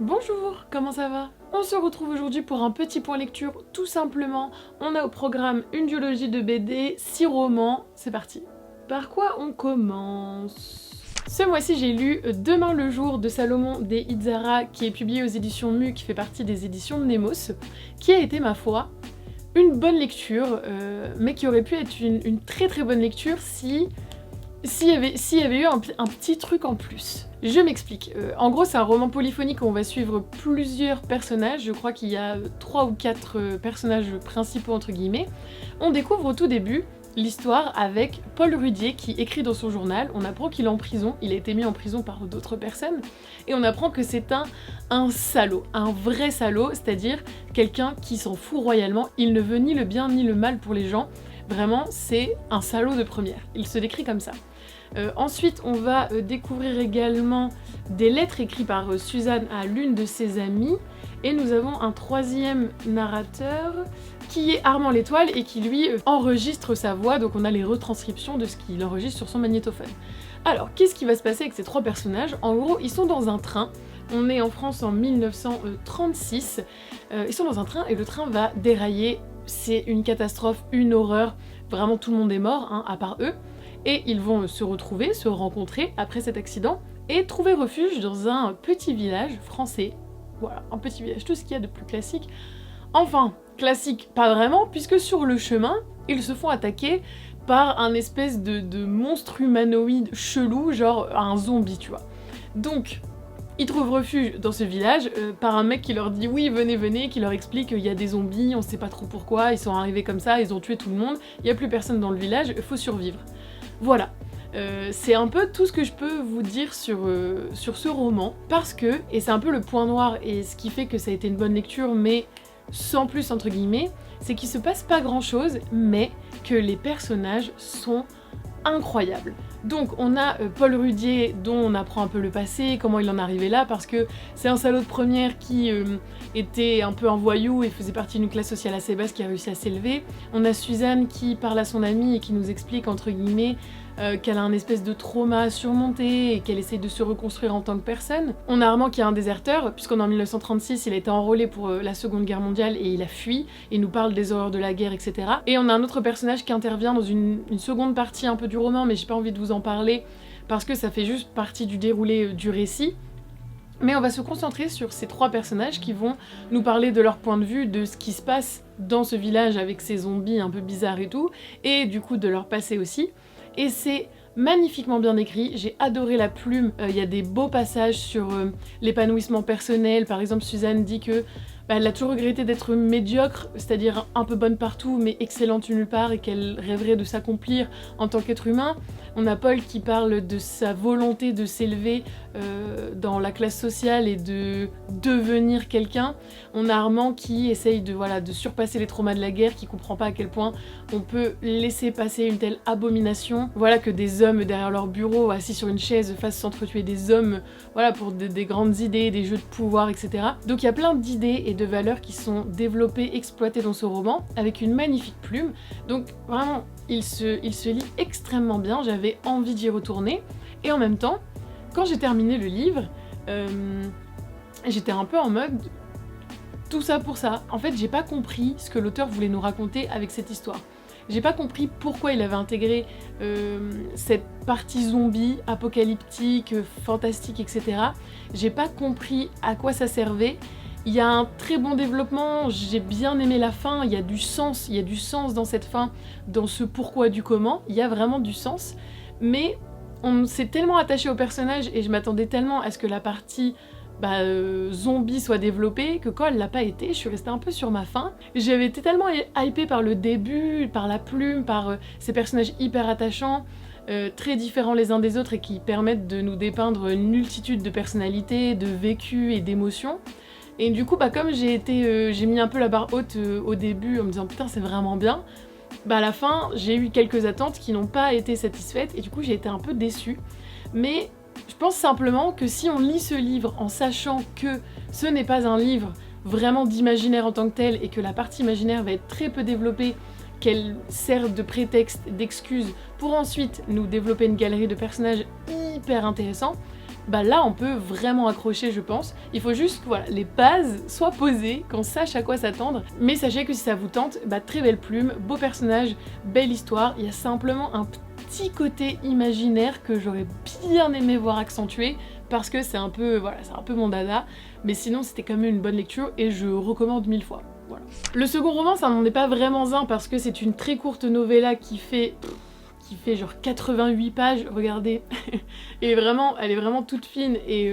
Bonjour, comment ça va? On se retrouve aujourd'hui pour un petit point lecture, tout simplement. On a au programme une duologie de BD, 6 romans, c'est parti. Par quoi on commence? Ce mois-ci j'ai lu Demain le jour de Salomon des Itzara, qui est publié aux éditions Mu, qui fait partie des éditions Nemos, qui a été, ma foi, une bonne lecture, mais qui aurait pu être une très très bonne lecture s'il y avait eu un petit truc en plus. Je m'explique. En gros, c'est un roman polyphonique où on va suivre plusieurs personnages. Je crois qu'il y a 3 ou 4 personnages principaux, entre guillemets. On découvre au tout début l'histoire avec Paul Rudier qui écrit dans son journal. On apprend qu'il est en prison. Il a été mis en prison par d'autres personnes. Et on apprend que c'est un salaud. Un vrai salaud, c'est-à-dire quelqu'un qui s'en fout royalement. Il ne veut ni le bien ni le mal pour les gens. Vraiment, c'est un salaud de première. Il se décrit comme ça. Ensuite, on va découvrir également des lettres écrites par Suzanne à l'une de ses amies. Et nous avons un troisième narrateur qui est Armand L'Étoile et qui lui enregistre sa voix. Donc on a les retranscriptions de ce qu'il enregistre sur son magnétophone. Alors, qu'est-ce qui va se passer avec ces trois personnages? En gros, ils sont dans un train. On est en France en 1936. Ils sont dans un train et le train va dérailler. C'est une catastrophe, une horreur. Vraiment, tout le monde est mort, hein, à part eux. Et ils vont se retrouver, se rencontrer après cet accident et trouver refuge dans un petit village français. Voilà, un petit village, tout ce qu'il y a de plus classique. Enfin, classique, pas vraiment, puisque sur le chemin, ils se font attaquer par un espèce de monstre humanoïde chelou, genre un zombie, tu vois. Donc, ils trouvent refuge dans ce village par un mec qui leur dit oui, venez, venez, qui leur explique qu'il y a des zombies, on sait pas trop pourquoi, ils sont arrivés comme ça, ils ont tué tout le monde, il y a plus personne dans le village, il faut survivre. Voilà, c'est un peu tout ce que je peux vous dire sur ce roman, parce que, et c'est un peu le point noir et ce qui fait que ça a été une bonne lecture, mais sans plus entre guillemets, c'est qu'il se passe pas grand chose, mais que les personnages sont incroyables. Donc on a Paul Rudier dont on apprend un peu le passé, comment il en est arrivé là, parce que c'est un salaud de première qui était un peu un voyou et faisait partie d'une classe sociale assez basse qui a réussi à s'élever. On a Suzanne qui parle à son amie et qui nous explique entre guillemets qu'elle a un espèce de trauma à surmonter et qu'elle essaie de se reconstruire en tant que personne. On a Armand qui est un déserteur, puisqu'en 1936 il a été enrôlé pour la Seconde Guerre mondiale et il a fui, et nous parle des horreurs de la guerre, etc. Et on a un autre personnage qui intervient dans une seconde partie un peu du roman, mais j'ai pas envie de vous en parler parce que ça fait juste partie du déroulé du récit. Mais on va se concentrer sur ces trois personnages qui vont nous parler de leur point de vue, de ce qui se passe dans ce village avec ces zombies un peu bizarres et tout, et du coup de leur passé aussi. Et c'est magnifiquement bien écrit, j'ai adoré la plume, il y a des beaux passages sur l'épanouissement personnel. Par exemple, Suzanne dit que elle a toujours regretté d'être médiocre, c'est-à-dire un peu bonne partout mais excellente nulle part, et qu'elle rêverait de s'accomplir en tant qu'être humain. On a Paul qui parle de sa volonté de s'élever dans la classe sociale et de devenir quelqu'un. On a Armand qui essaye de surpasser les traumas de la guerre, qui comprend pas à quel point on peut laisser passer une telle abomination. Voilà, que des hommes derrière leur bureau, assis sur une chaise, fassent s'entretuer des hommes, voilà, pour des grandes idées, des jeux de pouvoir, etc. Donc il y a plein d'idées et de valeurs qui sont développées, exploitées dans ce roman, avec une magnifique plume. Donc vraiment, il se lit extrêmement bien, j'avais envie d'y retourner. Et en même temps, quand j'ai terminé le livre, j'étais un peu en mode tout ça pour ça. En fait, j'ai pas compris ce que l'auteur voulait nous raconter avec cette histoire. J'ai pas compris pourquoi il avait intégré cette partie zombie, apocalyptique, fantastique, etc. J'ai pas compris à quoi ça servait. Il y a un très bon développement, j'ai bien aimé la fin, il y a du sens dans cette fin, dans ce pourquoi du comment, il y a vraiment du sens, mais on s'est tellement attaché au personnage et je m'attendais tellement à ce que la partie zombie soit développée que quand elle l'a pas été, je suis restée un peu sur ma faim. J'avais été tellement hypée par le début, par la plume, par ces personnages hyper attachants, très différents les uns des autres et qui permettent de nous dépeindre une multitude de personnalités, de vécus et d'émotions. Et du coup, comme j'ai mis un peu la barre haute au début en me disant putain c'est vraiment bien, à la fin j'ai eu quelques attentes qui n'ont pas été satisfaites et du coup j'ai été un peu déçue. Mais je pense simplement que si on lit ce livre en sachant que ce n'est pas un livre vraiment d'imaginaire en tant que tel et que la partie imaginaire va être très peu développée, qu'elle sert de prétexte, d'excuse pour ensuite nous développer une galerie de personnages hyper intéressants, bah là on peut vraiment accrocher je pense. Il faut juste que voilà, les bases soient posées, qu'on sache à quoi s'attendre. Mais sachez que si ça vous tente, bah très belle plume, beau personnage, belle histoire. Il y a simplement un petit côté imaginaire que j'aurais bien aimé voir accentué parce que c'est un peu, voilà, c'est un peu mon dada. Mais sinon c'était quand même une bonne lecture et je recommande 1000 fois. Voilà. Le second roman, ça n'en est pas vraiment un parce que c'est une très courte novella qui fait genre 88 pages, regardez. Elle est vraiment toute fine et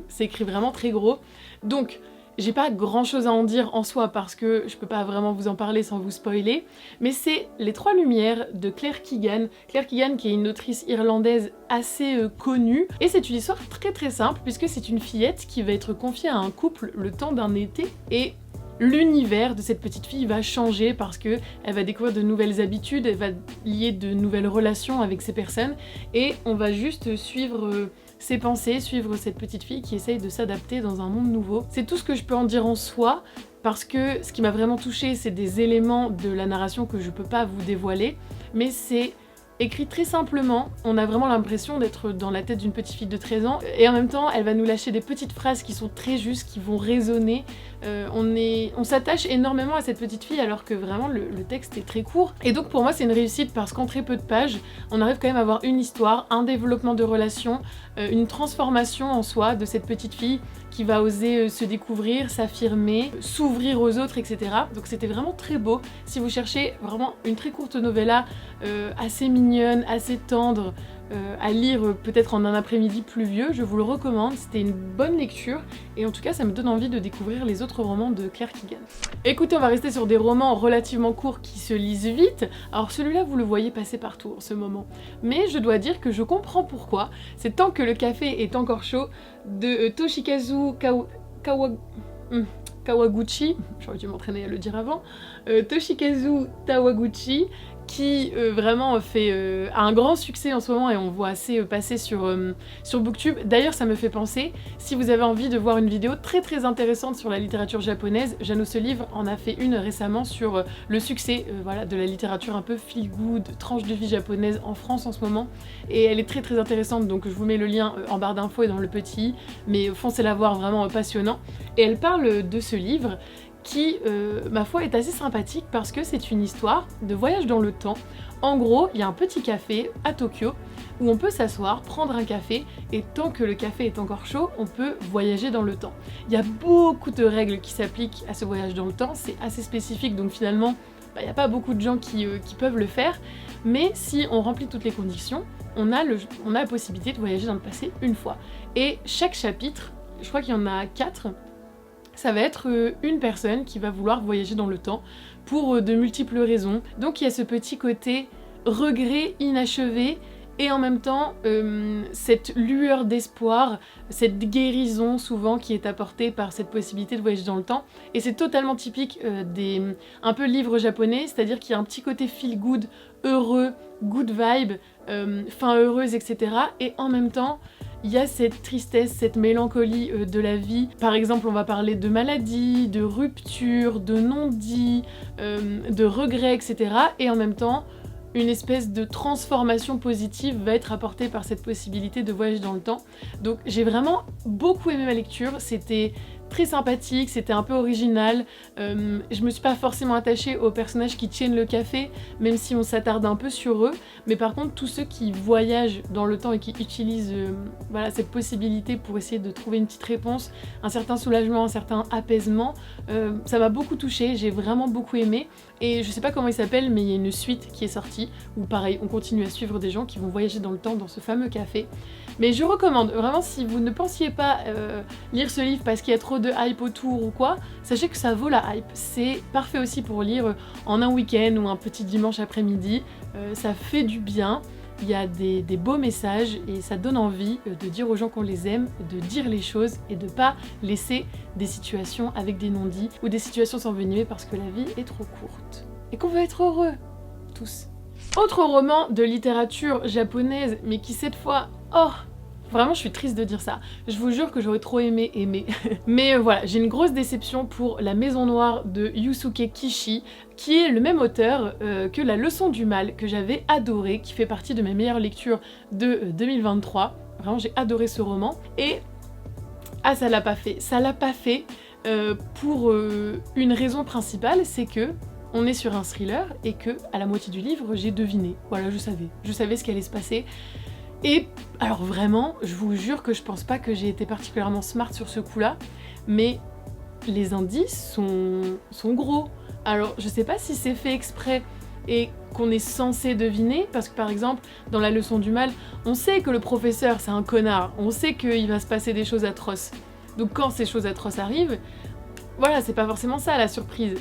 c'est écrit vraiment très gros. Donc, j'ai pas grand chose à en dire en soi parce que je peux pas vraiment vous en parler sans vous spoiler, mais c'est Les Trois Lumières de Claire Keegan. Claire Keegan qui est une autrice irlandaise assez connue, et c'est une histoire très très simple puisque c'est une fillette qui va être confiée à un couple le temps d'un été et l'univers de cette petite fille va changer parce que elle va découvrir de nouvelles habitudes, elle va lier de nouvelles relations avec ces personnes et on va juste suivre ses pensées, suivre cette petite fille qui essaye de s'adapter dans un monde nouveau. C'est tout ce que je peux en dire en soi parce que ce qui m'a vraiment touchée, c'est des éléments de la narration que je peux pas vous dévoiler, mais c'est écrit très simplement, on a vraiment l'impression d'être dans la tête d'une petite fille de 13 ans et en même temps elle va nous lâcher des petites phrases qui sont très justes, qui vont résonner. On s'attache énormément à cette petite fille alors que vraiment le texte est très court et donc pour moi c'est une réussite parce qu'en très peu de pages on arrive quand même à avoir une histoire, un développement de relations, une transformation en soi de cette petite fille qui va oser se découvrir, s'affirmer, s'ouvrir aux autres, etc. Donc c'était vraiment très beau. Si vous cherchez vraiment une très courte novella assez mignonne, assez tendre, à lire peut-être en un après-midi pluvieux, je vous le recommande, c'était une bonne lecture et en tout cas ça me donne envie de découvrir les autres romans de Claire Keegan. Écoutez, on va rester sur des romans relativement courts qui se lisent vite. Alors celui-là vous le voyez passer partout en ce moment, mais je dois dire que je comprends pourquoi. C'est Tant que le café est encore chaud de Toshikazu Kawaguchi, j'aurais dû m'entraîner à le dire avant, Toshikazu Tawaguchi, qui vraiment a un grand succès en ce moment et on voit assez passer sur Booktube. D'ailleurs ça me fait penser, si vous avez envie de voir une vidéo très très intéressante sur la littérature japonaise, Jeannot ce livre en a fait une récemment sur le succès voilà, de la littérature un peu feel good, tranche de vie japonaise en France en ce moment, et elle est très très intéressante, donc je vous mets le lien en barre d'infos et dans le petit i, mais foncez la voir, vraiment passionnant. Et elle parle de ce livre qui, ma foi, est assez sympathique parce que c'est une histoire de voyage dans le temps. En gros, il y a un petit café à Tokyo où on peut s'asseoir, prendre un café, et tant que le café est encore chaud, on peut voyager dans le temps. Il y a beaucoup de règles qui s'appliquent à ce voyage dans le temps, c'est assez spécifique, donc finalement, il n'y a pas beaucoup de gens qui peuvent le faire, mais si on remplit toutes les conditions, on a la possibilité de voyager dans le passé une fois. Et chaque chapitre, je crois qu'il y en a 4, ça va être une personne qui va vouloir voyager dans le temps pour de multiples raisons. Donc il y a ce petit côté regret inachevé et en même temps cette lueur d'espoir, cette guérison souvent qui est apportée par cette possibilité de voyager dans le temps. Et c'est totalement typique des un peu livres japonais, c'est-à-dire qu'il y a un petit côté feel good, heureux, good vibe, fin heureuse, etc. Et en même temps, il y a cette tristesse, cette mélancolie de la vie. Par exemple, on va parler de maladie, de rupture, de non-dit, de regrets, etc. Et en même temps, une espèce de transformation positive va être apportée par cette possibilité de voyage dans le temps. Donc j'ai vraiment beaucoup aimé ma lecture, c'était très sympathique, c'était un peu original. Je me suis pas forcément attachée aux personnages qui tiennent le café, même si on s'attarde un peu sur eux, mais par contre tous ceux qui voyagent dans le temps et qui utilisent voilà, cette possibilité pour essayer de trouver une petite réponse, un certain soulagement, un certain apaisement, ça m'a beaucoup touchée, j'ai vraiment beaucoup aimé. Et je sais pas comment il s'appelle, mais il y a une suite qui est sortie, où pareil, on continue à suivre des gens qui vont voyager dans le temps dans ce fameux café. Mais je recommande, vraiment, si vous ne pensiez pas lire ce livre parce qu'il y a trop de hype autour ou quoi, sachez que ça vaut la hype. C'est parfait aussi pour lire en un week-end ou un petit dimanche après-midi, ça fait du bien. Il y a des beaux messages et ça donne envie de dire aux gens qu'on les aime, de dire les choses et de pas laisser des situations avec des non-dits ou des situations s'envenimer parce que la vie est trop courte. Et qu'on veut être heureux, tous. Autre roman de littérature japonaise, mais qui cette fois, oh, vraiment je suis triste de dire ça, je vous jure que j'aurais trop aimé aimer. Mais voilà, j'ai une grosse déception pour La Maison Noire de Yusuke Kishi, qui est le même auteur que La Leçon du Mal, que j'avais adoré, qui fait partie de mes meilleures lectures de 2023. Vraiment, j'ai adoré ce roman. Et ça l'a pas fait. Ça l'a pas fait pour une raison principale, c'est que on est sur un thriller et que à la moitié du livre, j'ai deviné. Voilà, je savais ce qui allait se passer. Et alors vraiment, je vous jure que je pense pas que j'ai été particulièrement smart sur ce coup-là, mais les indices sont gros. Alors je sais pas si c'est fait exprès et qu'on est censé deviner, parce que par exemple, dans la leçon du mal, on sait que le professeur c'est un connard, on sait qu'il va se passer des choses atroces. Donc quand ces choses atroces arrivent, voilà, c'est pas forcément ça la surprise.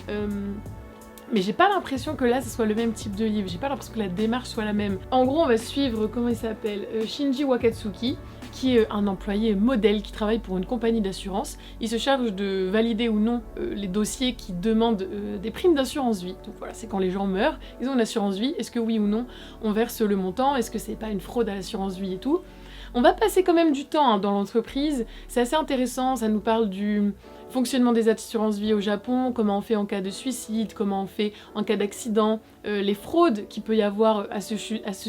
Mais j'ai pas l'impression que là, ce soit le même type de livre, j'ai pas l'impression que la démarche soit la même. En gros, on va suivre, comment il s'appelle, Shinji Wakatsuki, qui est un employé modèle qui travaille pour une compagnie d'assurance. Il se charge de valider ou non les dossiers qui demandent des primes d'assurance vie. Donc voilà, c'est quand les gens meurent, ils ont une assurance vie, est-ce que oui ou non on verse le montant, est-ce que c'est pas une fraude à l'assurance vie et tout. On va passer quand même du temps dans l'entreprise, c'est assez intéressant, ça nous parle du fonctionnement des assurances vie au Japon, comment on fait en cas de suicide, comment on fait en cas d'accident, les fraudes qu'il peut y avoir à ce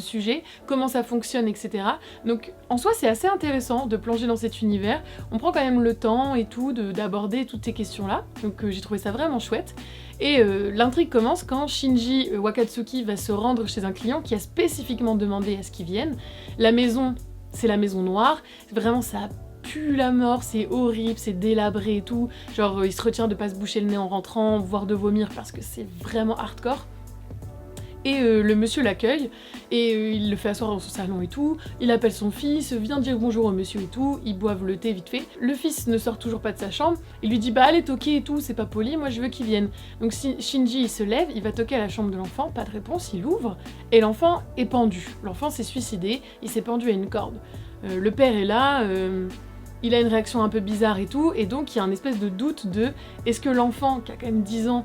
sujet, comment ça fonctionne, etc. Donc en soi c'est assez intéressant de plonger dans cet univers, on prend quand même le temps et tout d'aborder toutes ces questions-là, donc j'ai trouvé ça vraiment chouette. Et l'intrigue commence quand Shinji Wakatsuki va se rendre chez un client qui a spécifiquement demandé à ce qu'il vienne. La maison, c'est la maison noire, vraiment ça pue la mort, c'est horrible, c'est délabré et tout, genre il se retient de pas se boucher le nez en rentrant, voire de vomir parce que c'est vraiment hardcore. Et le monsieur l'accueille, et il le fait asseoir dans son salon et tout, il appelle son fils, vient dire bonjour au monsieur et tout, ils boivent le thé vite fait. Le fils ne sort toujours pas de sa chambre, il lui dit bah allez toquer et tout, c'est pas poli, moi je veux qu'il vienne. Donc Shinji il se lève, il va toquer à la chambre de l'enfant, pas de réponse, il ouvre, et l'enfant est pendu. L'enfant s'est suicidé, il s'est pendu à une corde. Le père est là, il a une réaction un peu bizarre et tout, et donc il y a un espèce de doute de est-ce que l'enfant, qui a quand même 10 ans,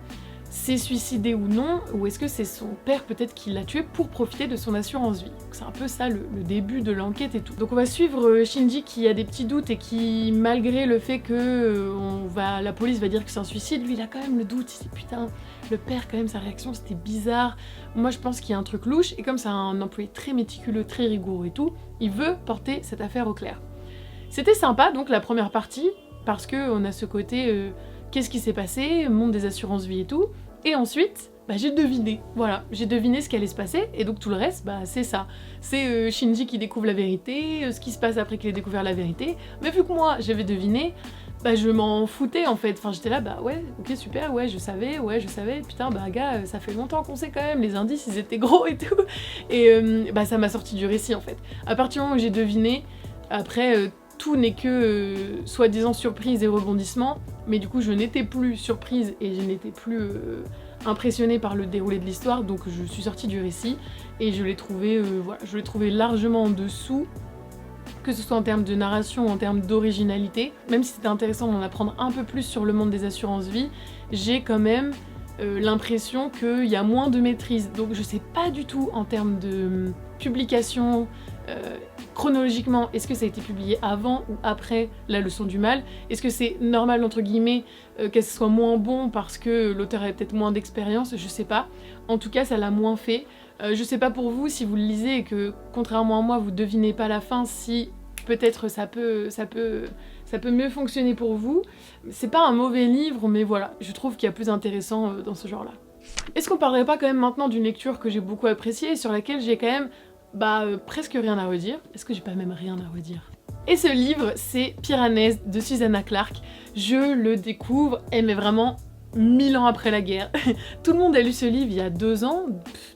s'est suicidé ou non, ou est-ce que c'est son père peut-être qui l'a tué pour profiter de son assurance vie. C'est un peu ça le début de l'enquête et tout. Donc on va suivre Shinji qui a des petits doutes et qui, malgré le fait que la police va dire que c'est un suicide, lui il a quand même le doute, il se dit putain, le père quand même sa réaction c'était bizarre, moi je pense qu'il y a un truc louche, et comme c'est un employé très méticuleux, très rigoureux et tout, il veut porter cette affaire au clair. C'était sympa donc la première partie, parce qu'on a ce côté qu'est-ce qui s'est passé, monde des assurances vie et tout, et ensuite j'ai deviné, voilà, j'ai deviné ce qui allait se passer, et donc tout le reste, c'est ça. C'est Shinji qui découvre la vérité, ce qui se passe après qu'il ait découvert la vérité, mais vu que moi j'avais deviné, je m'en foutais en fait, enfin j'étais là, ouais, ok super, ouais je savais, putain gars, ça fait longtemps qu'on sait quand même, les indices ils étaient gros et tout, et ça m'a sorti du récit en fait. À partir du moment où j'ai deviné, après tout n'est que soi-disant surprise et rebondissement, mais du coup je n'étais plus surprise et je n'étais plus impressionnée par le déroulé de l'histoire, donc je suis sortie du récit et je l'ai trouvé, je l'ai trouvé largement en dessous, que ce soit en termes de narration ou en termes d'originalité. Même si c'était intéressant d'en apprendre un peu plus sur le monde des assurances vie, j'ai quand même l'impression qu'il y a moins de maîtrise, donc je sais pas du tout en termes de publication, chronologiquement, est-ce que ça a été publié avant ou après la leçon du mal? Est-ce que c'est normal entre guillemets que ce soit moins bon parce que l'auteur avait peut-être moins d'expérience? Je sais pas. En tout cas, ça l'a moins fait. Je sais pas pour vous si vous le lisez et que contrairement à moi vous devinez pas la fin, si peut-être ça peut mieux fonctionner pour vous. C'est pas un mauvais livre, mais voilà, je trouve qu'il y a plus intéressant dans ce genre-là. Est-ce qu'on parlerait pas quand même maintenant d'une lecture que j'ai beaucoup appréciée et sur laquelle j'ai quand même presque rien à redire? Est-ce que j'ai pas même rien à redire? Et ce livre, c'est Piranèse de Susanna Clarke. Je le découvre, mais vraiment 1000 ans après la guerre. Tout le monde a lu ce livre il y a 2 ans,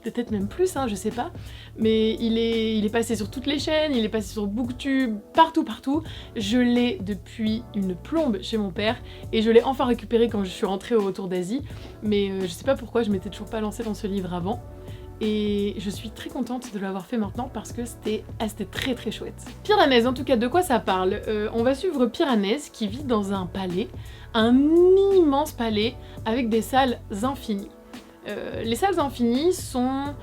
peut-être même plus, je sais pas. Mais il est passé sur toutes les chaînes, il est passé sur Booktube, partout. Je l'ai depuis une plombe chez mon père, et je l'ai enfin récupéré quand je suis rentrée au retour d'Asie. Mais je sais pas pourquoi je m'étais toujours pas lancée dans ce livre avant. Et je suis très contente de l'avoir fait maintenant parce que c'était très très chouette. Piranèse, en tout cas, de quoi ça parle? On va suivre Piranèse qui vit dans un palais, un immense palais avec des salles infinies. Les salles infinies sont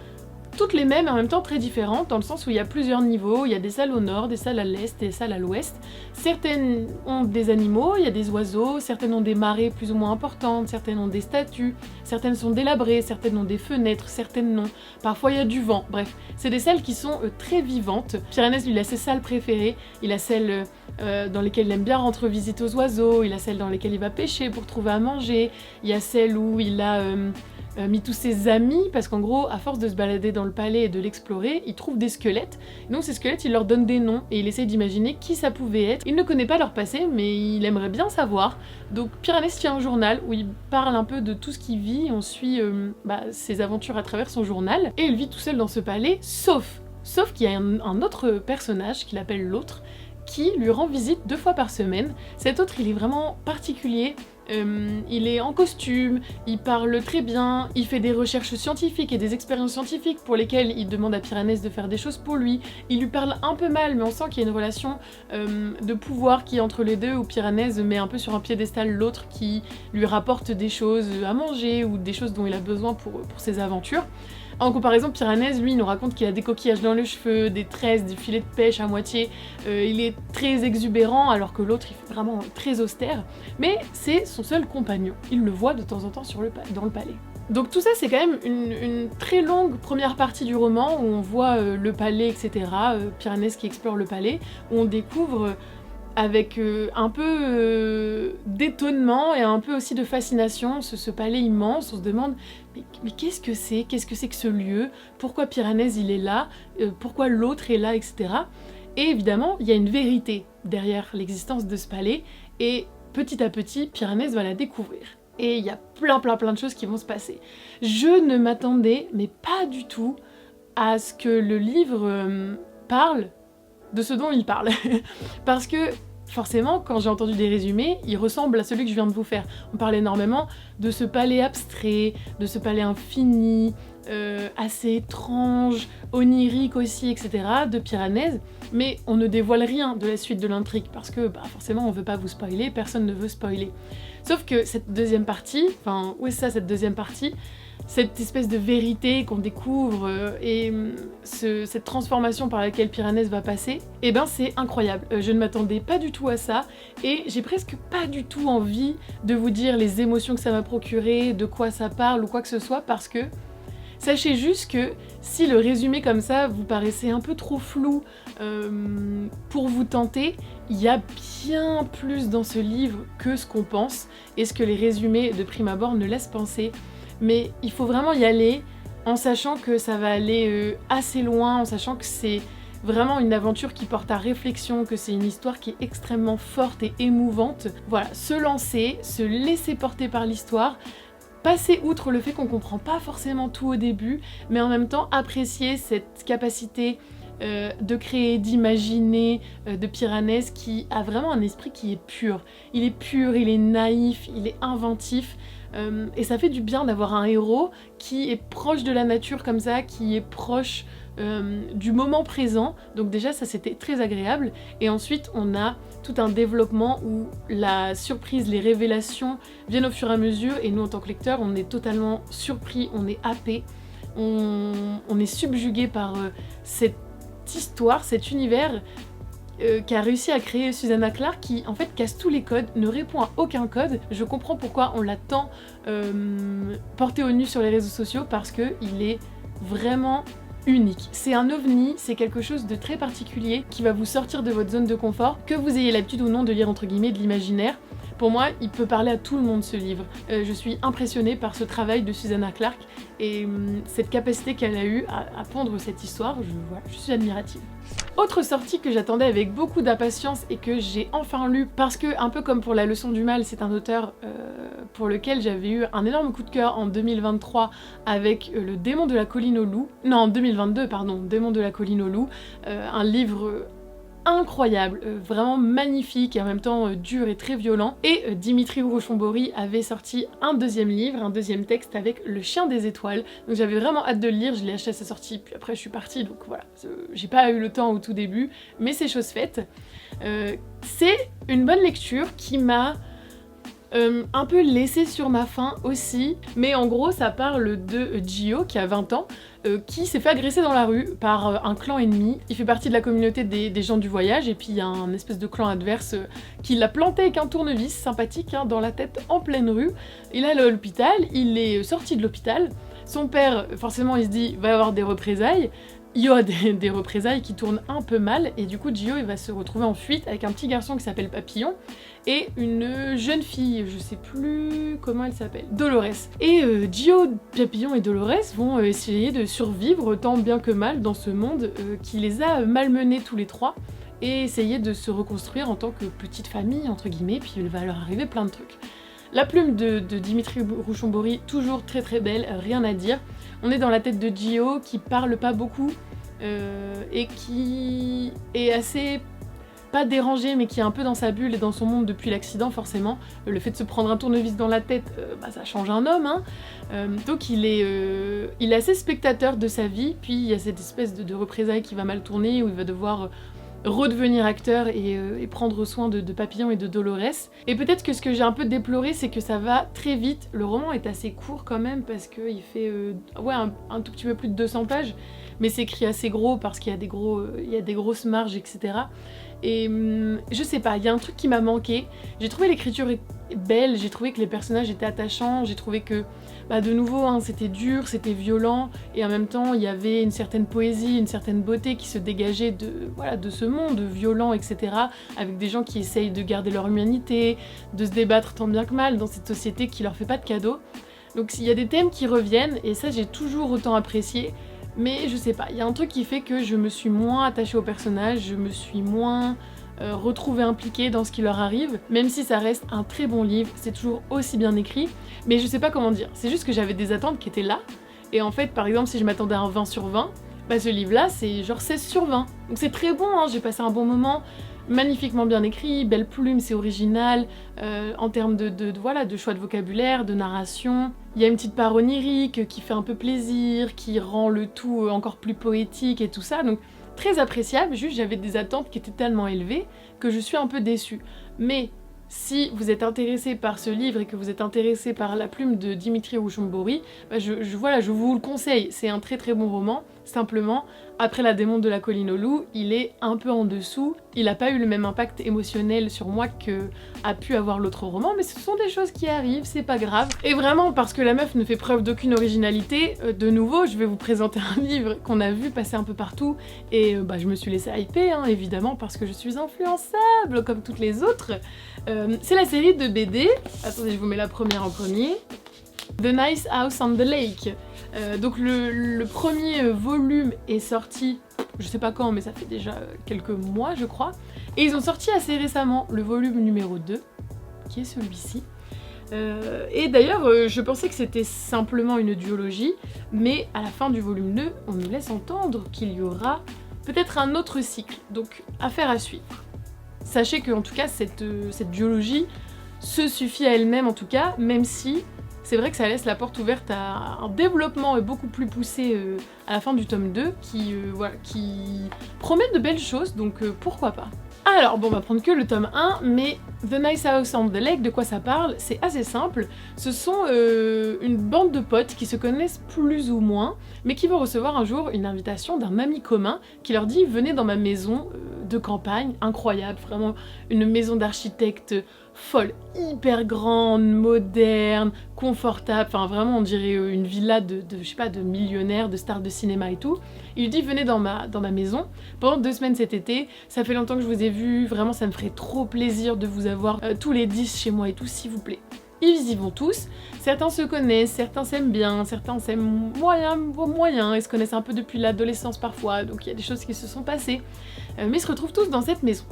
toutes les mêmes et en même temps très différentes, dans le sens où il y a plusieurs niveaux, il y a des salles au nord, des salles à l'est, des salles à l'ouest. Certaines ont des animaux, il y a des oiseaux, certaines ont des marées plus ou moins importantes, certaines ont des statues, certaines sont délabrées, certaines ont des fenêtres, certaines non. Parfois il y a du vent, bref. C'est des salles qui sont très vivantes. Piranèse, lui, il a ses salles préférées, il a celles dans lesquelles il aime bien rendre visite aux oiseaux, il a celles dans lesquelles il va pêcher pour trouver à manger, il y a celles où il a mis tous ses amis, parce qu'en gros, à force de se balader dans le palais et de l'explorer, il trouve des squelettes. Et donc ces squelettes, il leur donne des noms, et il essaye d'imaginer qui ça pouvait être. Il ne connaît pas leur passé, mais il aimerait bien savoir. Donc Piranèse tient un journal où il parle un peu de tout ce qu'il vit, on suit ses aventures à travers son journal, et il vit tout seul dans ce palais, sauf qu'il y a un autre personnage, qu'il appelle l'autre, qui lui rend visite 2 fois par semaine. Cet autre, il est vraiment particulier. Il est en costume, il parle très bien, il fait des recherches scientifiques et des expériences scientifiques pour lesquelles il demande à Piranèse de faire des choses pour lui. Il lui parle un peu mal, mais on sent qu'il y a une relation de pouvoir qui est entre les deux, où Piranèse met un peu sur un piédestal l'autre qui lui rapporte des choses à manger ou des choses dont il a besoin pour ses aventures. En comparaison, Piranèse, lui, il nous raconte qu'il a des coquillages dans les cheveux, des tresses, des filets de pêche à moitié. Il est très exubérant, alors que l'autre, il fait vraiment très austère. Mais c'est son seul compagnon. Il le voit de temps en temps dans le palais. Donc tout ça, c'est quand même une très longue première partie du roman, où on voit le palais, etc. Piranèse qui explore le palais, où on découvre avec un peu d'étonnement et un peu aussi de fascination ce palais immense. On se demande mais qu'est-ce que c'est que ce lieu, pourquoi Piranèse il est là, pourquoi l'autre est là, etc. Et évidemment il y a une vérité derrière l'existence de ce palais, et petit à petit Piranèse va la découvrir. Et il y a plein de choses qui vont se passer. Je ne m'attendais mais pas du tout à ce que le livre parle de ce dont il parle. Parce que forcément, quand j'ai entendu des résumés, il ressemble à celui que je viens de vous faire. On parle énormément de ce palais abstrait, de ce palais infini, assez étrange, onirique aussi, etc., de Piranèse, mais on ne dévoile rien de la suite de l'intrigue, parce que forcément on veut pas vous spoiler, personne ne veut spoiler. Sauf que cette deuxième partie, cette espèce de vérité qu'on découvre et cette transformation par laquelle Piranèse va passer, eh ben c'est incroyable. Je ne m'attendais pas du tout à ça, et j'ai presque pas du tout envie de vous dire les émotions que ça m'a procuré, de quoi ça parle ou quoi que ce soit, parce que sachez juste que si le résumé comme ça vous paraissait un peu trop flou pour vous tenter, il y a bien plus dans ce livre que ce qu'on pense, et ce que les résumés de prime abord ne laissent penser. Mais il faut vraiment y aller en sachant que ça va aller assez loin, en sachant que c'est vraiment une aventure qui porte à réflexion, que c'est une histoire qui est extrêmement forte et émouvante. Voilà, se lancer, se laisser porter par l'histoire, passer outre le fait qu'on comprend pas forcément tout au début, mais en même temps apprécier cette capacité de créer, d'imaginer, de Piranèse, qui a vraiment un esprit qui est pur. Il est naïf, il est inventif, et ça fait du bien d'avoir un héros qui est proche de la nature comme ça, qui est proche du moment présent. Donc déjà ça c'était très agréable, et ensuite on a tout un développement où la surprise, les révélations viennent au fur et à mesure, et nous en tant que lecteurs on est totalement surpris, on est happé, on est subjugué par cette histoire, cet univers qu'a réussi à créer Susanna Clarke, qui en fait casse tous les codes, ne répond à aucun code. Je comprends pourquoi on l'a tant porté au nu sur les réseaux sociaux, parce qu'il est vraiment unique. C'est un ovni, c'est quelque chose de très particulier qui va vous sortir de votre zone de confort, que vous ayez l'habitude ou non de lire entre guillemets de l'imaginaire. Pour moi, il peut parler à tout le monde ce livre. Je suis impressionnée par ce travail de Susanna Clarke et cette capacité qu'elle a eue à pondre cette histoire, je suis admirative. Autre sortie que j'attendais avec beaucoup d'impatience et que j'ai enfin lu, parce que, un peu comme pour La Leçon du Mal, c'est un auteur pour lequel j'avais eu un énorme coup de cœur en 2023 avec Le Démon de la Colline aux Loups, non en 2022 pardon, Démon de la Colline aux Loups, un livre incroyable, vraiment magnifique et en même temps dur et très violent. Et Dimitri Rochon-Bori avait sorti un deuxième livre, un deuxième texte avec Le Chien des Étoiles, donc j'avais vraiment hâte de le lire. Je l'ai acheté à sa sortie, puis après je suis partie, donc voilà, j'ai pas eu le temps au tout début, mais c'est chose faite. C'est une bonne lecture qui m'a Un peu laissé sur ma faim aussi, mais en gros ça parle de Gio qui a 20 ans, qui s'est fait agresser dans la rue par un clan ennemi. Il fait partie de la communauté des gens du voyage, et puis il y a un espèce de clan adverse qui l'a planté avec un tournevis sympathique dans la tête en pleine rue. Il est allé à l'hôpital, il est sorti de l'hôpital. Son père, forcément, il se dit, va y avoir des représailles. Il y aura des représailles qui tournent un peu mal, et du coup Gio il va se retrouver en fuite avec un petit garçon qui s'appelle Papillon et une jeune fille, je sais plus comment elle s'appelle, Dolores. Et Gio, Papillon et Dolores vont essayer de survivre tant bien que mal dans ce monde qui les a malmenés tous les trois, et essayer de se reconstruire en tant que petite famille entre guillemets, puis il va leur arriver plein de trucs. La plume de Dimitri Rouchon-Bory, toujours très très belle, rien à dire. On est dans la tête de Gio qui parle pas beaucoup et qui est assez, pas dérangé, mais qui est un peu dans sa bulle et dans son monde depuis l'accident forcément. Le fait de se prendre un tournevis dans la tête, ça change un homme, hein. Donc il est assez spectateur de sa vie, puis il y a cette espèce de représailles qui va mal tourner, où il va devoir redevenir acteur et prendre soin de Papillon et de Dolores. Et peut-être que ce que j'ai un peu déploré, c'est que ça va très vite. Le roman est assez court quand même, parce qu'il fait un tout petit peu plus de 200 pages, mais c'est écrit assez gros parce qu'il y a des grosses marges, etc. Et je sais pas, il y a un truc qui m'a manqué. J'ai trouvé l'écriture belle, j'ai trouvé que les personnages étaient attachants, j'ai trouvé que, de nouveau, c'était dur, c'était violent, et en même temps, il y avait une certaine poésie, une certaine beauté qui se dégageait de ce monde violent, etc., avec des gens qui essayent de garder leur humanité, de se débattre tant bien que mal dans cette société qui leur fait pas de cadeaux. Donc il y a des thèmes qui reviennent, et ça j'ai toujours autant apprécié. Mais je sais pas, il y a un truc qui fait que je me suis moins attachée aux personnages, je me suis moins retrouvée impliquée dans ce qui leur arrive, même si ça reste un très bon livre, c'est toujours aussi bien écrit, mais je sais pas comment dire, c'est juste que j'avais des attentes qui étaient là, et en fait par exemple si je m'attendais à un 20 sur 20, ce livre-là c'est genre 16 sur 20, donc c'est très bon, hein, j'ai passé un bon moment, magnifiquement bien écrit, belle plume, c'est original, en termes de choix de vocabulaire, de narration. Il y a une petite part onirique qui fait un peu plaisir, qui rend le tout encore plus poétique et tout ça, donc très appréciable, juste j'avais des attentes qui étaient tellement élevées que je suis un peu déçue. Mais si vous êtes intéressé par ce livre et que vous êtes intéressé par la plume de Dimitri Rouchon-Bory, je vous le conseille, c'est un très très bon roman. Simplement, après La démon de la colline aux loups, il est un peu en dessous, il n'a pas eu le même impact émotionnel sur moi que a pu avoir l'autre roman, mais ce sont des choses qui arrivent, c'est pas grave. Et vraiment, parce que la meuf ne fait preuve d'aucune originalité, de nouveau, je vais vous présenter un livre qu'on a vu passer un peu partout, et je me suis laissée hyper, hein, évidemment, parce que je suis influençable, comme toutes les autres. C'est la série de BD, attendez, je vous mets la première en premier, The Nice House on the Lake. Donc le premier volume est sorti, je sais pas quand, mais ça fait déjà quelques mois je crois, et ils ont sorti assez récemment le volume numéro 2, qui est celui-ci. Et d'ailleurs, je pensais que c'était simplement une duologie, mais à la fin du volume 2, on nous laisse entendre qu'il y aura peut-être un autre cycle, donc affaire à suivre. Sachez qu'en tout cas, cette duologie se suffit à elle-même en tout cas, même si c'est vrai que ça laisse la porte ouverte à un développement beaucoup plus poussé à la fin du tome 2 qui promet de belles choses, donc pourquoi pas. Alors bon, on va prendre que le tome 1, mais The Nice House on the Lake, de quoi ça parle? C'est assez simple, ce sont une bande de potes qui se connaissent plus ou moins, mais qui vont recevoir un jour une invitation d'un ami commun qui leur dit « Venez dans ma maison de campagne, incroyable, vraiment une maison d'architecte folle, hyper grande, moderne, confortable, enfin vraiment on dirait une villa je sais pas, de millionnaires, de stars de cinéma et tout. » Il lui dit « Venez dans ma maison pendant 2 semaines cet été, ça fait longtemps que je vous ai vu, vraiment ça me ferait trop plaisir de vous avoir tous les 10 chez moi et tout, s'il vous plaît. » Ils y vont tous, certains se connaissent, certains s'aiment bien, certains s'aiment moyen, ils se connaissent un peu depuis l'adolescence parfois, donc il y a des choses qui se sont passées, mais ils se retrouvent tous dans cette maison.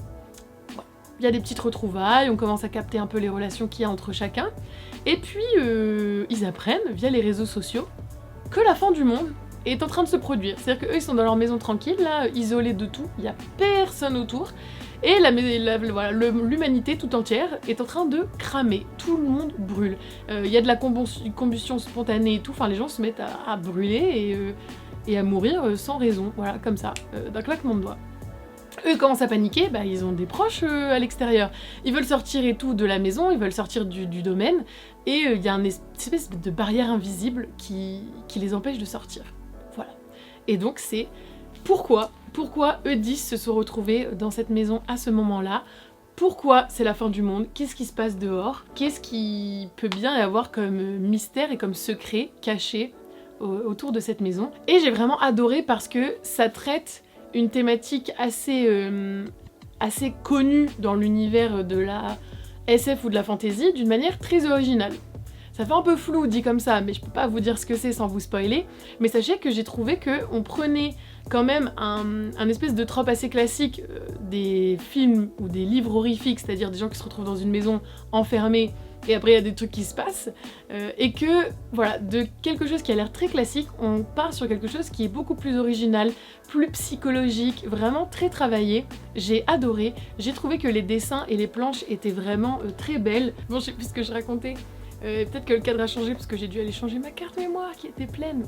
Il y a des petites retrouvailles, on commence à capter un peu les relations qu'il y a entre chacun, et puis ils apprennent, via les réseaux sociaux, que la fin du monde est en train de se produire. C'est-à-dire qu'eux ils sont dans leur maison tranquille, là, isolés de tout, il n'y a personne autour, et l'humanité tout entière est en train de cramer, tout le monde brûle. Il y a de la combustion spontanée et tout, enfin les gens se mettent à brûler et à mourir sans raison, voilà, comme ça, d'un claquement de doigts. Eux commencent à paniquer, bah ils ont des proches à l'extérieur. Ils veulent sortir et tout de la maison, ils veulent sortir du domaine, et il y a une espèce de barrière invisible qui les empêche de sortir. Voilà. Et donc c'est pourquoi Eux 10 se sont retrouvés dans cette maison à ce moment-là. Pourquoi c'est la fin du monde? Qu'est-ce qui se passe dehors? Qu'est-ce qui peut bien y avoir comme mystère et comme secret caché autour de cette maison? Et j'ai vraiment adoré parce que ça traite une thématique assez connue dans l'univers de la SF ou de la fantasy d'une manière très originale. Ça fait un peu flou dit comme ça, mais je peux pas vous dire ce que c'est sans vous spoiler, mais sachez que j'ai trouvé qu'on prenait quand même un espèce de trope assez classique des films ou des livres horrifiques, c'est-à-dire des gens qui se retrouvent dans une maison enfermés et après il y a des trucs qui se passent, et que voilà, de quelque chose qui a l'air très classique, on part sur quelque chose qui est beaucoup plus original, plus psychologique, vraiment très travaillé. J'ai adoré, j'ai trouvé que les dessins et les planches étaient vraiment très belles. Bon, je sais plus ce que je racontais. Peut-être que le cadre a changé parce que j'ai dû aller changer ma carte mémoire qui était pleine.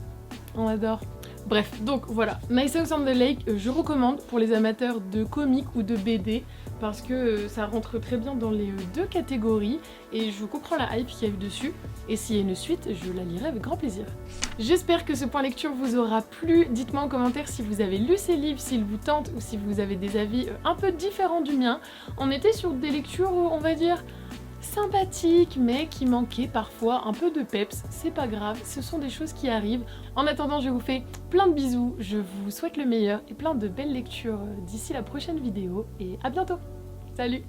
On adore. Bref, donc voilà, Nice House on the Lake, je recommande pour les amateurs de comics ou de BD parce que ça rentre très bien dans les deux catégories et je comprends la hype qu'il y a eu dessus, et s'il y a une suite, je la lirai avec grand plaisir. J'espère que ce point lecture vous aura plu, dites-moi en commentaire si vous avez lu ces livres, s'ils vous tentent ou si vous avez des avis un peu différents du mien. On était sur des lectures, on va dire, sympathique mais qui manquait parfois un peu de peps, c'est pas grave, ce sont des choses qui arrivent. En attendant, je vous fais plein de bisous, je vous souhaite le meilleur et plein de belles lectures d'ici la prochaine vidéo et à bientôt. Salut!